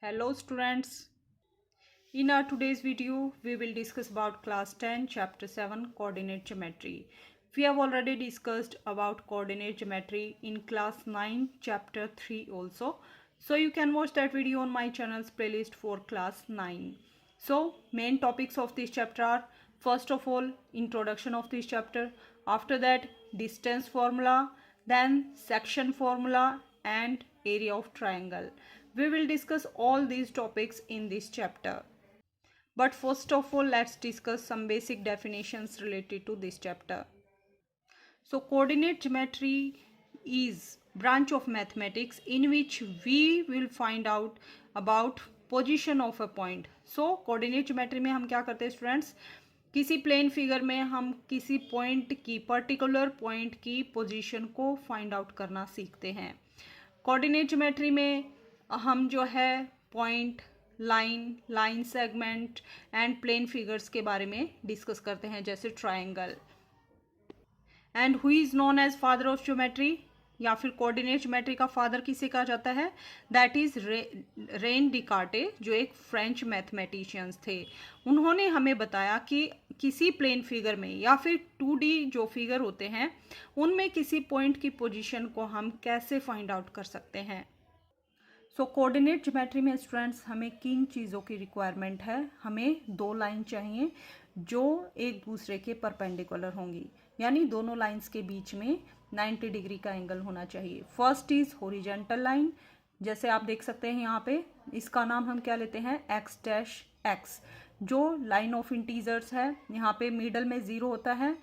Hello students, in our today's video we will discuss about class 10 chapter 7 coordinate geometry. We have already discussed about coordinate geometry in class 9 chapter 3 also. So you can watch that video on my channel's playlist for class 9. So main topics of this chapter are first of all introduction of this chapter, after that distance formula, then section formula and area of triangle. We will discuss all these topics in this chapter. But first of all, let's discuss some basic definitions related to this chapter. So coordinate geometry is branch of mathematics in which we will find out about position of a point. So coordinate geometry में हम क्या करते हैं students, किसी plane figure में हम किसी point की पर्टिकुलर पॉइंट की पोजीशन को फाइंड आउट करना सीखते हैं. कोऑर्डिनेट ज्योमेट्री में हम जो है point, line segment and plane figures के बारे में डिस्कस करते हैं, जैसे triangle. And who is known as father of geometry, या फिर कोऑर्डिनेट ज्योमेट्री का फादर किसे कहा जाता है, दैट इज रेन डिकार्टे, जो एक फ्रेंच मैथमेटिशियंस थे. उन्होंने हमें बताया कि किसी प्लेन फिगर में या फिर 2D जो फिगर होते हैं उनमें किसी पॉइंट की पोजीशन को हम कैसे फाइंड आउट कर सकते हैं. सो कोऑर्डिनेट ज्योमेट्री में स्टूडेंट्स हमें किन चीज़ों की रिक्वायरमेंट है, हमें दो लाइन चाहिए जो एक दूसरे के परपेंडिकुलर होंगी, यानी दोनों लाइंस के बीच में 90 डिग्री का एंगल होना चाहिए. फर्स्ट इज हॉरिजॉन्टल लाइन, जैसे आप देख सकते हैं यहाँ पे, इसका नाम हम क्या लेते हैं, एक्स डैश एक्स, जो लाइन ऑफ इंटीजर्स है. यहाँ पे मिडल में 0 होता है,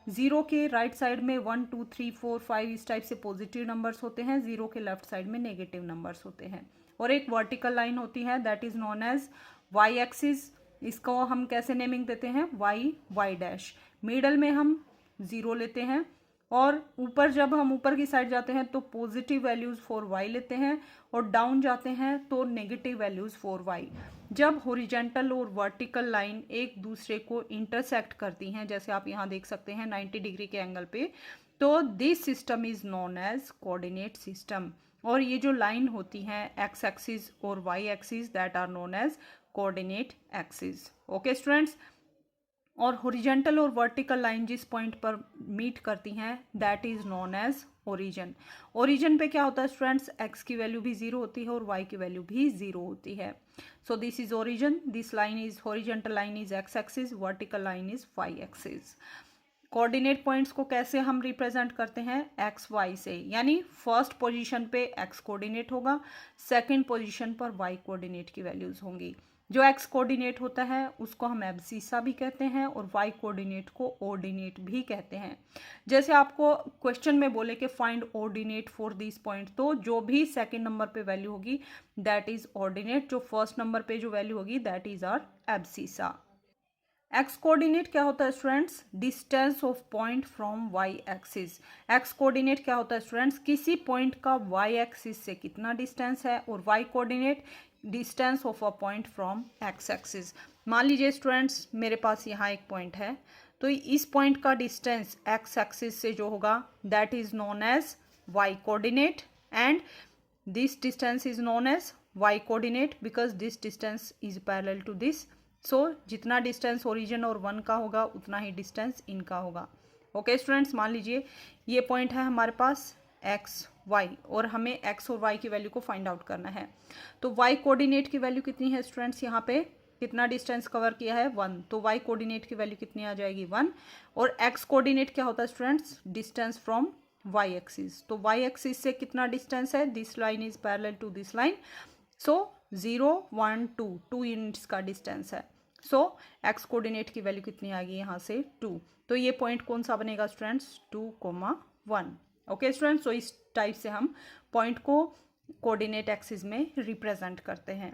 0 के राइट साइड में 1 2 3 4 5 इस टाइप से पॉजिटिव नंबर्स होते हैं, 0 के लेफ्ट साइड में नेगेटिव नंबर्स होते हैं. और एक वर्टिकल लाइन होती है that is known as Y axis, इसको हम कैसे नेमिंग देते हैं, वाई डैश. मिडल में हम 0 लेते हैं और ऊपर जब हम ऊपर की साइड जाते हैं तो पॉजिटिव वैल्यूज़ फॉर वाई लेते हैं और डाउन जाते हैं तो नेगेटिव वैल्यूज़ फॉर वाई. जब हॉरिजॉन्टल और वर्टिकल लाइन एक दूसरे को इंटरसेक्ट करती हैं, जैसे आप यहाँ देख सकते हैं 90 डिग्री के एंगल पे, तो this system is known as coordinate system. और ये जो लाइन होती हैं एक्स एक्सिस और Y axis, that are known as coordinate axis. Okay students, और हॉरिजॉन्टल और वर्टिकल लाइन जिस पॉइंट पर मीट करती हैं that is known as origin. Origin पे क्या होता है स्टूडेंट्स, एक्स की वैल्यू भी 0 होती है और वाई की वैल्यू भी 0 होती है. So this is origin, this line is horizontal line is X axis, vertical line is Y axis. Coordinate points को कैसे हम रिप्रेजेंट करते हैं, एक्स वाई से, यानी फर्स्ट पोजीशन पे एक्स कोऑर्डिनेट होगा, सेकंड पोजीशन पर वाई कोऑर्डिनेट की वैल्यूज होंगी. जो एक्स कोऑर्डिनेट होता है उसको हम एब्सिसा भी कहते हैं और वाई कोऑर्डिनेट को ऑर्डिनेट भी कहते हैं. जैसे आपको क्वेश्चन में बोले कि find ordinate for this point, तो जो भी सेकंड नंबर पे वैल्यू होगी दैट इज ऑर्डिनेट, जो फर्स्ट नंबर पे जो वैल्यू होगी that is our abscissa. X coordinate क्या होता है students, distance of point from Y axis. X coordinate क्या होता है स्टूडेंट्स, किसी पॉइंट का वाई एक्सिस से कितना डिस्टेंस है, और Y coordinate distance of a point from X axis. मान लीजिए स्टूडेंट्स मेरे पास यहाँ एक पॉइंट है, तो इस पॉइंट का डिस्टेंस एक्स एक्सिस से जो होगा that is known as y coordinate, and this distance is known as y coordinate because this distance is parallel to this. So जितना डिस्टेंस ओरिजिन और 1 का होगा उतना ही डिस्टेंस इनका होगा. ओके स्टूडेंट्स, मान लीजिए ये पॉइंट है हमारे पास एक्स वाई और हमें एक्स और वाई की वैल्यू को फाइंड आउट करना है. तो वाई कोऑर्डिनेट की वैल्यू कितनी है स्टूडेंट्स, यहाँ पे कितना डिस्टेंस कवर किया है 1, तो वाई कोऑर्डिनेट की वैल्यू कितनी आ जाएगी 1. और एक्स कोऑर्डिनेट क्या होता है students, distance from Y axis. तो वाई एक्सिस से कितना डिस्टेंस है, this line is parallel to this line, so 0 1 2 units का डिस्टेंस है. सो एक्स कोऑर्डिनेट की वैल्यू कितनी आ गई यहाँ से 2. तो ये पॉइंट कौन सा बनेगा स्टूडेंट्स, 2,1. ओके स्टूडेंट्स, सो इस टाइप से हम पॉइंट को कोऑर्डिनेट एक्सिस में रिप्रेजेंट करते हैं.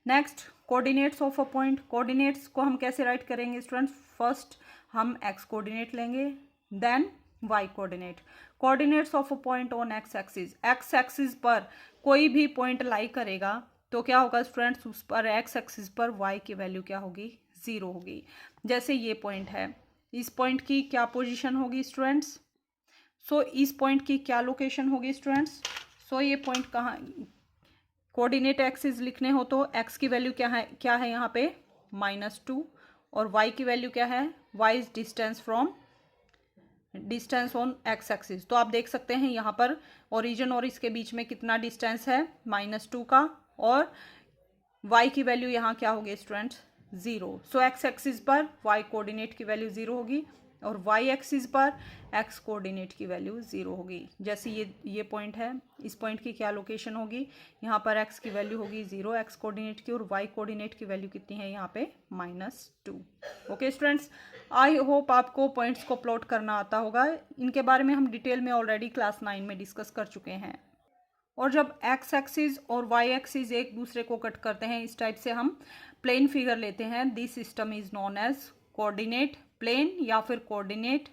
Next, coordinates of a point. Coordinates को हम कैसे राइट करेंगे स्टूडेंट्स, फर्स्ट हम एक्स कोऑर्डिनेट लेंगे, then Y coordinate. Coordinates of a point on X axis, X axis पर कोई भी पॉइंट लाई करेगा तो क्या होगा स्टूडेंट्स, उस पर एक्स एक्सिस पर वाई की वैल्यू क्या होगी, 0 होगी. जैसे ये पॉइंट है, इस पॉइंट की क्या पोजीशन होगी स्टूडेंट्स, सो इस पॉइंट की क्या लोकेशन होगी स्टूडेंट्स, सो ये पॉइंट कहाँ, कोऑर्डिनेट एक्सिस लिखने हो तो x की वैल्यू क्या है यहाँ पे -2 और y की वैल्यू क्या है, y is distance on X axis. तो आप देख सकते हैं यहाँ पर ओरिजिन और इसके बीच में कितना डिस्टेंस है, -2 का, और y की वैल्यू यहाँ क्या होगी स्टूडेंट्स, 0। सो एक्स एक्सिस पर y कोऑर्डिनेट की वैल्यू 0 होगी और y एक्सिस पर x कोऑर्डिनेट की वैल्यू 0 होगी। जैसे ये पॉइंट है, इस पॉइंट की क्या लोकेशन होगी, यहाँ पर x की वैल्यू होगी 0 x कोऑर्डिनेट की, और y कोऑर्डिनेट की वैल्यू कितनी है यहाँ पे -2। ओके स्टूडेंट्स, आई होप आपको पॉइंट्स को प्लॉट करना आता होगा। इनके बारे में हम डिटेल में ऑलरेडी क्लास 9 में डिस्कस कर चुके हैं। और जब एक्स एक्सिस और वाई एक्सिस एक दूसरे को कट करते हैं, इस टाइप से हम प्लेन फिगर लेते हैं, this system is known as coordinate plane या फिर कोऑर्डिनेट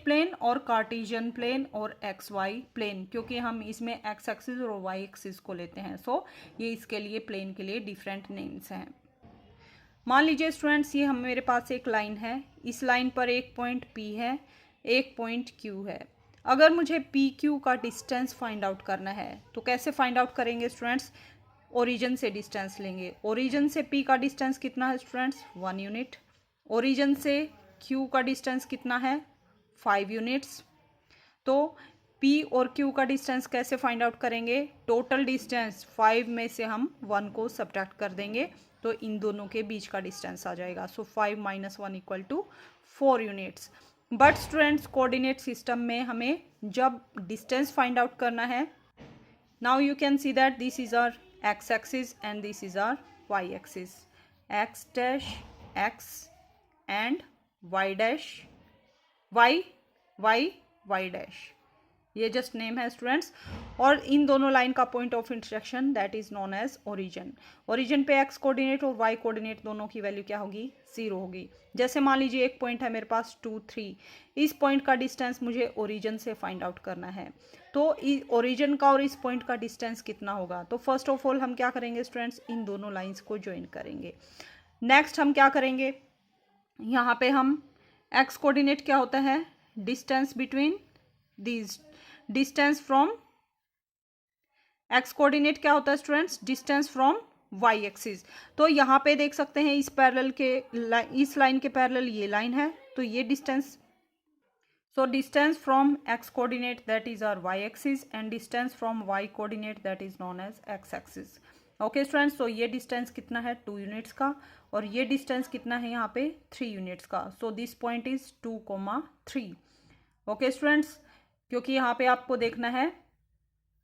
प्लेन और कार्टेशियन प्लेन और एक्स वाई प्लेन, क्योंकि हम इसमें एक्स एक्सिस और वाई एक्सिस को लेते हैं। सो ये इसके लिए प्लेन के लिए डिफरेंट नेम्स हैं। मान लीजिए स्टूडेंट्स, ये हम मेरे पास एक लाइन है, इस लाइन पर एक पॉइंट P है, एक पॉइंट Q है। अगर मुझे पी क्यू का डिस्टेंस फाइंड आउट करना है तो कैसे फाइंड आउट करेंगे स्टूडेंट्स, ओरिजिन से डिस्टेंस लेंगे। ओरिजिन से P का डिस्टेंस कितना है स्टूडेंट्स, 1 यूनिट। ओरिजिन से Q का डिस्टेंस कितना है, 5 यूनिट्स। तो P और Q का डिस्टेंस कैसे फाइंड आउट करेंगे, टोटल डिस्टेंस 5 में से हम 1 को सब्ट्रैक्ट कर देंगे तो इन दोनों के बीच का डिस्टेंस आ जाएगा। So 5 - 1 = 4 units. But students, coordinate system में हमें जब डिस्टेंस फाइंड आउट करना है, now you can see that this is our X axis and this is our Y axis, X dash X and Y dash Y Y Y dash, ये just name है students. और इन दोनों line का point of intersection that is known as origin. Origin पे x coordinate और Y coordinate दोनों की वैल्यू क्या होगी, 0 होगी। जैसे मान लीजिए एक पॉइंट है मेरे पास 2, 3, इस पॉइंट का डिस्टेंस मुझे ओरिजिन से फाइंड आउट करना है। तो ओरिजिन का और इस पॉइंट का डिस्टेंस कितना होगा, तो फर्स्ट ऑफ ऑल हम क्या करेंगे स्टूडेंट्स, इन दोनों लाइन्स को ज्वाइन करेंगे। नेक्स्ट हम क्या करेंगे, यहाँ पे हम एक्स कोऑर्डिनेट क्या होता है, distance between these, distance from X coordinate क्या होता है students, distance from Y axis. तो यहाँ पे देख सकते हैं इस पैरेलल के इस लाइन के पैरेलल ये लाइन है, तो ये distance, so distance from X coordinate that is our Y axis and distance from Y coordinate that is known as X axis. Okay students, तो ये डिस्टेंस कितना है, 2 यूनिट्स का, और ये डिस्टेंस कितना है यहाँ पे, 3 यूनिट्स का। So this point is 2, 3। Okay students, क्योंकि यहाँ पे आपको देखना है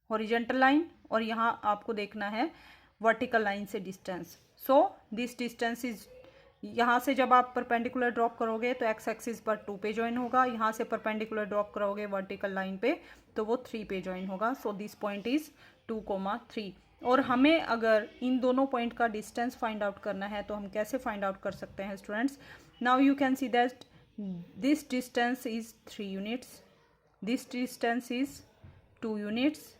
हॉरिजॉन्टल लाइन और यहाँ आपको देखना है वर्टिकल लाइन से distance. So this distance is, यहाँ से जब आप परपेंडिकुलर ड्रॉप करोगे तो एक्स एक्सिस पर 2 पे ज्वाइन होगा, यहाँ से परपेंडिकुलर ड्रॉप करोगे वर्टिकल लाइन पे तो वो 3 पे ज्वाइन होगा। So this point is 2, 3। और हमें अगर इन दोनों पॉइंट का डिस्टेंस फाइंड आउट करना है तो हम कैसे फाइंड आउट कर सकते हैं students, now you can see that this distance is 3 units, this distance is 2 units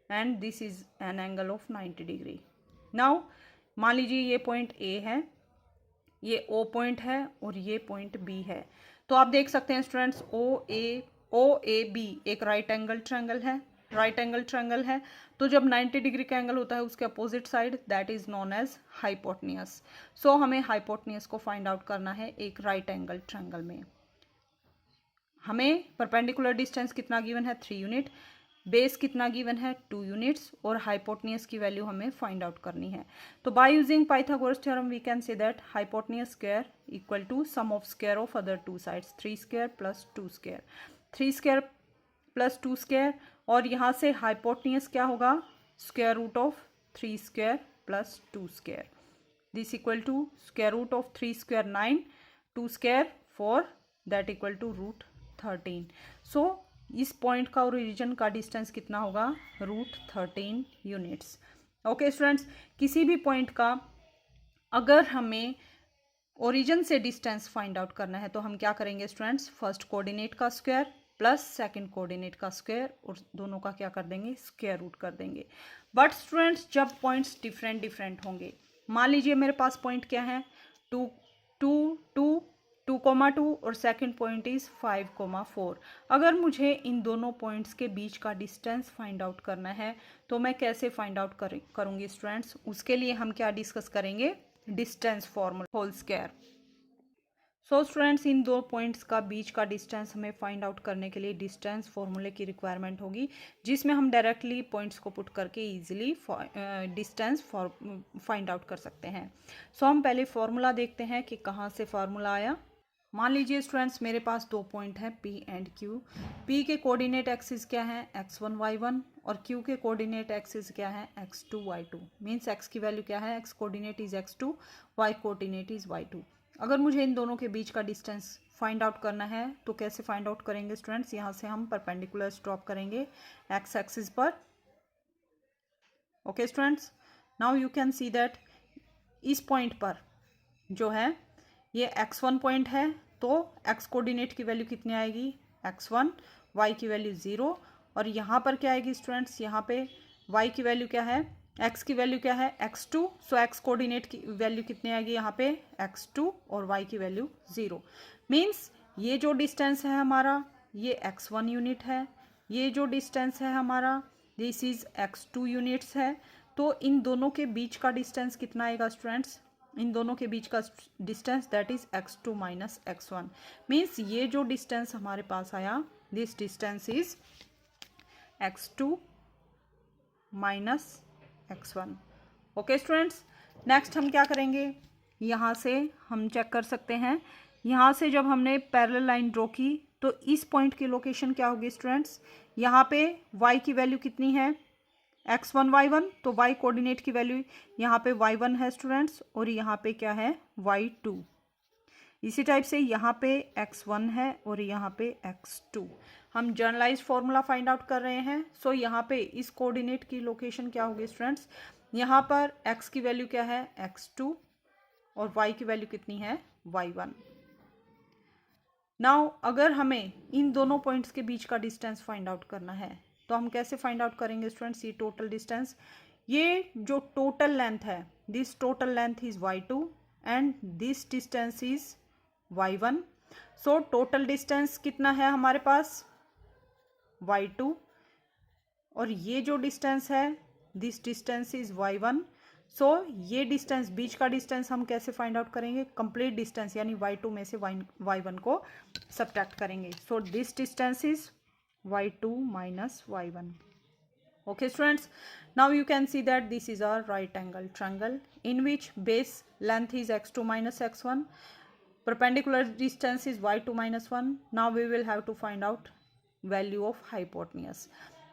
and this is an angle of 90 degree. Now मान लीजिए ये पॉइंट ए है, ये ओ पॉइंट है और ये पॉइंट बी है। तो आप देख सकते हैं स्टूडेंट्स, ओ ए बी एक राइट एंगल ट्रायंगल है, राइट एंगल ट्रायंगल है। तो जब 90 डिग्री का एंगल होता है उसके opposite side that is known as hypotenuse. So हमें हाइपोटेन्यूस को फाइंड आउट करना है एक राइट एंगल ट्रायंगल में। हमें परपेंडिकुलर डिस्टेंस कितना गिवन है, 3 यूनिट, बेस कितना गिवन है, 2 यूनिट्स, और हाइपोटेन्यूस की वैल्यू हमें फाइंड आउट करनी है। तो by using Pythagoras theorem we can say that hypotenuse square equal to sum of square of other 2 sides, 3 square plus 2 square, 3 square plus 2 square, और यहाँ से हाइपोटेन्यूस क्या होगा, square root of 3 square plus 2 square, this equal to square root of 3 square 9, 2 square 4 that equal to √13। So इस point का और origin का distance कितना होगा, √13 यूनिट्स। ओके स्टूडेंट्स, किसी भी पॉइंट का अगर हमें ओरिजिन से डिस्टेंस फाइंड आउट करना है तो हम क्या करेंगे स्टूडेंट्स, फर्स्ट कोऑर्डिनेट का स्क्वायर प्लस सेकंड कोऑर्डिनेट का स्क्वायर, और दोनों का क्या कर देंगे, स्क्वायर रूट कर देंगे। बट स्टूडेंट्स, जब पॉइंट्स डिफरेंट होंगे, मान लीजिए मेरे पास पॉइंट क्या है, 2, 2, 2 2,2 और सेकंड पॉइंट इज 5,4। अगर मुझे इन दोनों पॉइंट्स के बीच का डिस्टेंस फाइंड आउट करना है तो मैं कैसे फाइंड आउट करूँगी स्टूडेंट्स? उसके लिए हम क्या डिस्कस करेंगे? Distance formula whole square. So students, इन दो पॉइंट्स का बीच का डिस्टेंस हमें फाइंड आउट करने के लिए डिस्टेंस फॉर्मूले की रिक्वायरमेंट होगी, जिसमें हम डायरेक्टली पॉइंट्स को पुट करके इजीली डिस्टेंस फाइंड आउट कर सकते हैं। सो हम पहले फॉर्मूला देखते हैं कि कहाँ से फार्मूला आया। मान लीजिए स्टूडेंट्स, मेरे पास दो पॉइंट हैं P एंड Q। P के कोऑर्डिनेट एक्सिस क्या है? x1 y1, और Q के कोऑर्डिनेट एक्सिस क्या है? x2 y2। मीन्स x की वैल्यू क्या है? x coordinate is x2, y coordinate is y2। अगर मुझे इन दोनों के बीच का डिस्टेंस फाइंड आउट करना है तो कैसे फाइंड आउट करेंगे स्टूडेंट्स? यहाँ से हम परपेंडिकुलर ड्रॉप करेंगे x एक्सिस पर। Okay students, now you can see that इस पॉइंट पर जो है ये x1 पॉइंट है, तो x कोऑर्डिनेट की वैल्यू कितनी आएगी? x1, y की वैल्यू 0, और यहाँ पर क्या आएगी स्टूडेंट्स? यहाँ पे y की वैल्यू क्या है? x की वैल्यू क्या है? x2। सो x कोऑर्डिनेट की वैल्यू कितनी आएगी यहाँ पे? x2, और y की वैल्यू 0। मीन्स ये जो डिस्टेंस है हमारा, ये x1 यूनिट है, ये जो डिस्टेंस है हमारा, दिस इज x2 यूनिट्स है। तो इन दोनों के बीच का डिस्टेंस कितना आएगा स्टूडेंट्स? इन दोनों के बीच का distance that is x2 minus x1। Means ये जो डिस्टेंस हमारे पास आया, this distance is x2 minus x1। Okay students, next हम क्या करेंगे? यहाँ से हम चेक कर सकते हैं, यहाँ से जब हमने पैरेलल लाइन ड्रॉ की तो इस पॉइंट की लोकेशन क्या होगी स्टूडेंट्स? यहाँ पे y की वैल्यू कितनी है? x1 y1, तो y कोऑर्डिनेट की वैल्यू यहाँ पे y1 है स्टूडेंट्स, और यहाँ पे क्या है? y2। इसी टाइप से यहाँ पे x1 है और यहाँ पे x2। हम जनरलाइज फॉर्मूला फाइंड आउट कर रहे हैं। सो यहाँ पे इस कोऑर्डिनेट की लोकेशन क्या होगी स्टूडेंट्स? यहाँ पर x की वैल्यू क्या है? x2, और y की वैल्यू कितनी है? y1। नाउ अगर हमें इन दोनों पॉइंट्स के बीच का डिस्टेंस फाइंड आउट करना है तो हम कैसे फाइंड आउट करेंगे स्टूडेंट्स? ये टोटल डिस्टेंस, ये जो टोटल लेंथ है, this total length is y2 and this distance is y1। So total distance कितना है हमारे पास? y2, और ये जो डिस्टेंस है, दिस डिस्टेंस इज y1। सो ये डिस्टेंस, बीच का डिस्टेंस हम कैसे फाइंड आउट करेंगे? कंप्लीट डिस्टेंस यानी y2 में से y1 को सब्ट्रैक्ट करेंगे। So this distance is y2 minus y1। Okay students, now you can see that this is our right angle triangle in which base length is x2 minus x1, perpendicular distance is y2 minus 1. Now we will have to find out value of hypotenuse.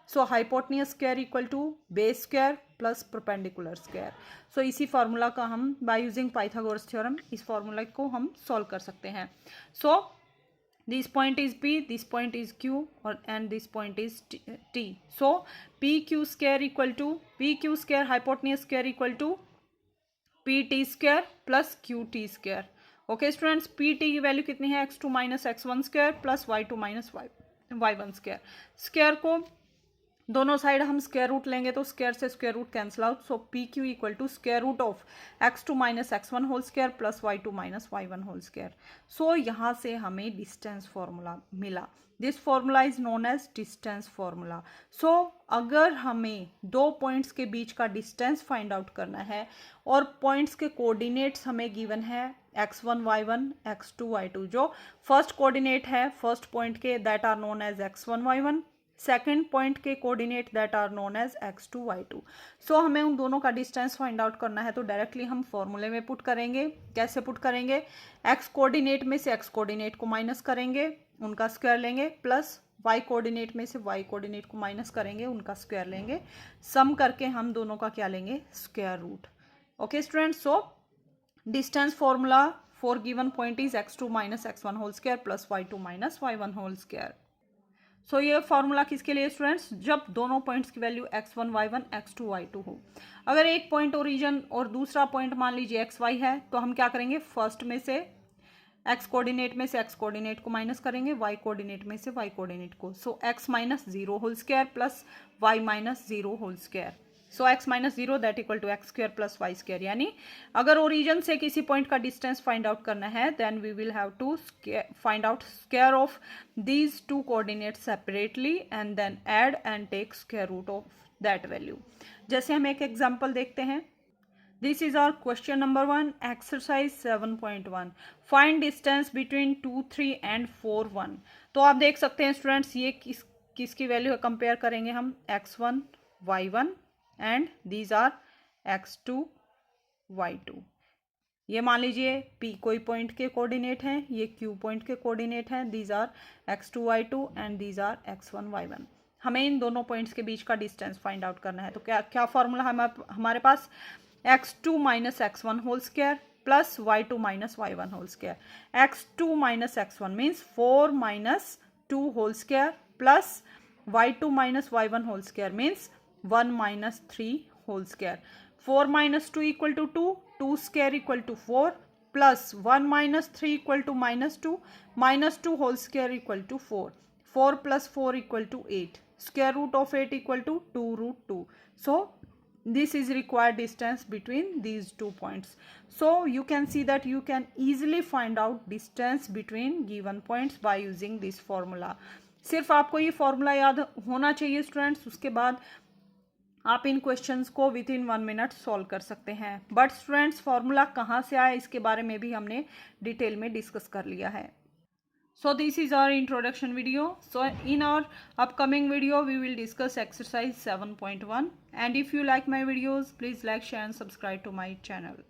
So hypotenuse square equal to base square plus perpendicular square. So इसी formula का हम by using Pythagoras theorem इस formula को हम solve कर सकते हैं। So this point is P, this point is Q, and this point is T. So PQ square equal to PQ square hypotenuse square equal to PT square plus QT square. Okay students, PT की value कितनी है? x2 minus x1 square plus y2 minus y1 square. Square को दोनों side हम square root लेंगे तो square से square root cancel out. So P Q equal to square root of x2 minus x1 whole square plus y2 minus y1 whole square. So यहाँ से हमें distance formula मिला। This formula is known as distance formula. So अगर हमें दो points के बीच का distance find out करना है और पॉइंट्स के कोऑर्डिनेट्स हमें गिवन है x1 y1 x2 y2, जो फर्स्ट कोऑर्डिनेट है फर्स्ट पॉइंट के that are known as x1 y1, second point के coordinate that are known as x2 y2। So हमें उन दोनों का डिस्टेंस फाइंड आउट करना है तो डायरेक्टली हम फॉर्मूले में पुट करेंगे। कैसे पुट करेंगे? x कोऑर्डिनेट में से x कोऑर्डिनेट को माइनस करेंगे, उनका स्क्वायर लेंगे, प्लस y कोऑर्डिनेट में से y कोऑर्डिनेट को माइनस करेंगे, उनका स्क्वायर लेंगे, सम करके हम दोनों का क्या लेंगे? Square root. Okay students, so distance formula for given point is x2 minus x1 whole square plus y2 minus y1 whole square. So ये फॉर्मूला किसके लिए स्टूडेंट्स? जब दोनों पॉइंट्स की value x1 y1 x2 y2 हो। अगर एक point origin और दूसरा पॉइंट मान लीजिए xy है तो हम क्या करेंगे? फर्स्ट में से x कोऑर्डिनेट में से x कोऑर्डिनेट को माइनस करेंगे, y कोऑर्डिनेट में से y कोऑर्डिनेट को। So x minus 0 whole square plus y minus 0 whole square. So x minus zero that equal to X square plus Y square, यानी अगर origin से किसी पॉइंट का डिस्टेंस फाइंड आउट करना है then we will have to find out square of these two coordinate separately and then add and take square root of that value. जैसे हम एक एग्जांपल देखते हैं, this is our question number 1 exercise 7.1 find distance between 2, 3 and 4, 1। तो आप देख सकते हैं स्टूडेंट्स, ये किसकी वैल्यू है, कंपेयर करेंगे हम x1, y1 and these are x2, y2। ये मान लीजिए P कोई पॉइंट के कोऑर्डिनेट हैं, ये Q पॉइंट के कोऑर्डिनेट हैं, these are x2, y2 and these are x1, y1। हमें इन दोनों पॉइंट्स के बीच का डिस्टेंस फाइंड आउट करना है। तो क्या क्या फॉर्मूला है हमारे पास, x2 minus x1 whole square plus y2 minus y1 whole square. x2 minus x1 means 4 minus 2 whole square plus y2 minus y1 whole square means 1 minus 3 whole square. 4 minus 2 equal to 2, 2 square equal to 4 plus 1 minus 3 equal to minus 2 whole square equal to 4, 4 plus 4 equal to 8, square root of 8 equal to 2 root 2. So this is required distance between these 2 points. So you can see that you can easily find out distance between given points by using this formula. सिर्फ आपको ये formula याद होना चाहिए students, उसके बाद आप इन questions को विद इन 1 मिनट सॉल्व कर सकते हैं। बट स्टूडेंट्स फॉर्मूला कहाँ से आया इसके बारे में भी हमने डिटेल में डिस्कस कर लिया है। So this is our introduction video. So in our upcoming video we will discuss exercise 7.1, and if you like my videos please like, share and subscribe to my channel.